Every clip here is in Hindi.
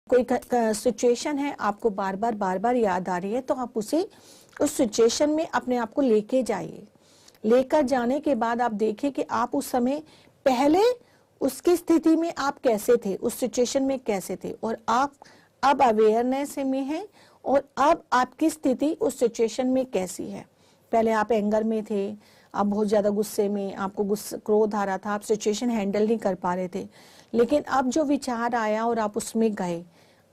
कोई सिचुएशन है आपको बार बार याद आ रही है, तो आप उसे उस सिचुएशन में अपने आप को लेके जाइए। लेकर जाने के बाद आप देखिए कि आप उस समय पहले उसकी स्थिति में आप कैसे थे, उस सिचुएशन में कैसे थे, और आप अब अवेयरनेस में हैं और अब आपकी स्थिति उस सिचुएशन में कैसी है। पहले आप एंगर में थे, आप बहुत ज्यादा गुस्से में, आपको क्रोध आ रहा था, आप सिचुएशन हैंडल नहीं कर पा रहे थे, लेकिन अब जो विचार आया और आप उसमें गए,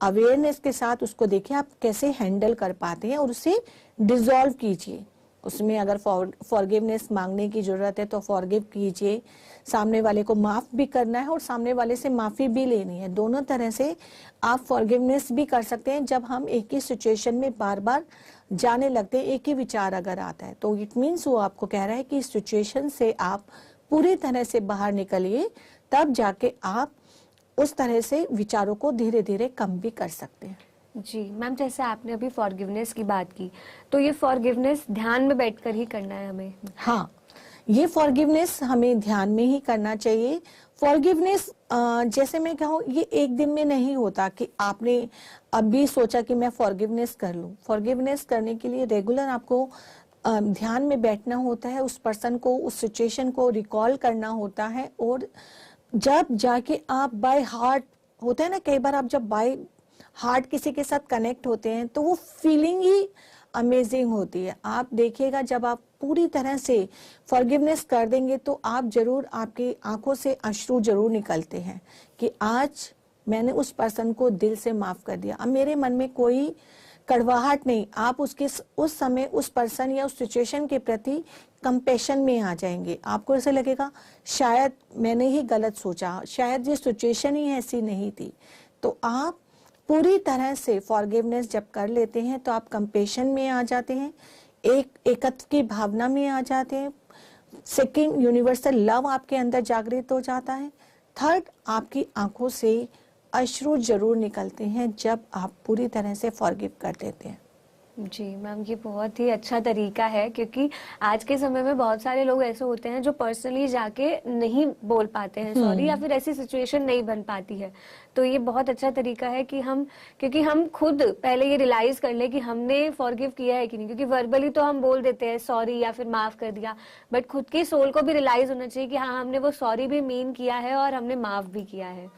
अवेयरनेस के साथ उसको देखिए आप कैसे हैंडल कर पाते हैं और उसे डिसॉल्व कीजिए। उसमें अगर फॉरगिवनेस मांगने की जरूरत है तो फॉरगिव कीजिए, सामने वाले को माफ भी करना है और सामने वाले से माफी भी लेनी है। दोनों तरह से आप फॉरगिवनेस भी कर सकते हैं। जब हम एक ही सिचुएशन में बार बार जाने लगते हैं, एक ही विचार अगर आता है, तो इट मीन्स वो आपको कह रहा है कि इस सिचुएशन से आप पूरी तरह से बाहर निकलिए, तब जाके आप उस तरह से विचारों को धीरे धीरे कम भी कर सकते हैं। जी मैम, जैसे आपने अभी फॉरगिवनेस की बात की, तो ये फॉरगिवनेस ध्यान में बैठकर ही करना है हमें? हाँ, ये फॉरगिवनेस हमें ध्यान में ही करना चाहिए। फॉरगिवनेस जैसे मैं कहूँ, ये एक दिन में नहीं होता कि आपने अभी सोचा कि मैं फॉरगिवनेस कर लूं। फॉरगिवनेस करने के लिए रेगुलर आपको ध्यान में बैठना होता है, उस पर्सन को, उस सिचुएशन को रिकॉल करना होता है, और जब जाके आप बाय हार्ट, होता है ना कई बार आप जब बाय हार्ट किसी के साथ कनेक्ट होते हैं तो वो फीलिंग ही अमेजिंग होती है। आप देखिएगा जब आप पूरी तरह से फॉरगिवनेस कर देंगे तो आप जरूर, आपकी आंखों से अश्रु जरूर निकलते हैं कि आज मैंने उस पर्सन को दिल से माफ कर दिया, अब मेरे मन में कोई कड़वाहट नहीं। आप उसके उस समय उस पर्सन या उस सिचुएशन के प्रति कंपैशन में आ जाएंगे। आपको ऐसे लगेगा शायद मैंने ही गलत सोचा, शायद ये सिचुएशन ही ऐसी नहीं थी। तो आप पूरी तरह से फॉरगिवनेस जब कर लेते हैं तो आप कंपैशन में आ जाते हैं, एकत्व की भावना में आ जाते हैं। सेकंड, यूनिवर्सल लव आपके अंदर जागृत हो जाता है। थर्ड, आपकी आंखों से अश्रु जरूर निकलते हैं जब आप पूरी तरह से फॉरगिव कर देते हैं। जी मैम, ये बहुत ही अच्छा तरीका है, क्योंकि आज के समय में बहुत सारे लोग ऐसे होते हैं जो पर्सनली जाके नहीं बोल पाते हैं सॉरी, या फिर ऐसी सिचुएशन नहीं बन पाती है। तो ये बहुत अच्छा तरीका है कि क्योंकि हम खुद पहले ये रियलाइज कर ले कि हमने फॉरगिव किया है कि नहीं, क्योंकि वर्बली तो हम बोल देते हैं सॉरी या फिर माफ कर दिया, बट खुद की सोल को भी रियलाइज होना चाहिए कि हाँ, हमने वो सॉरी भी मीन किया है और हमने माफ भी किया है।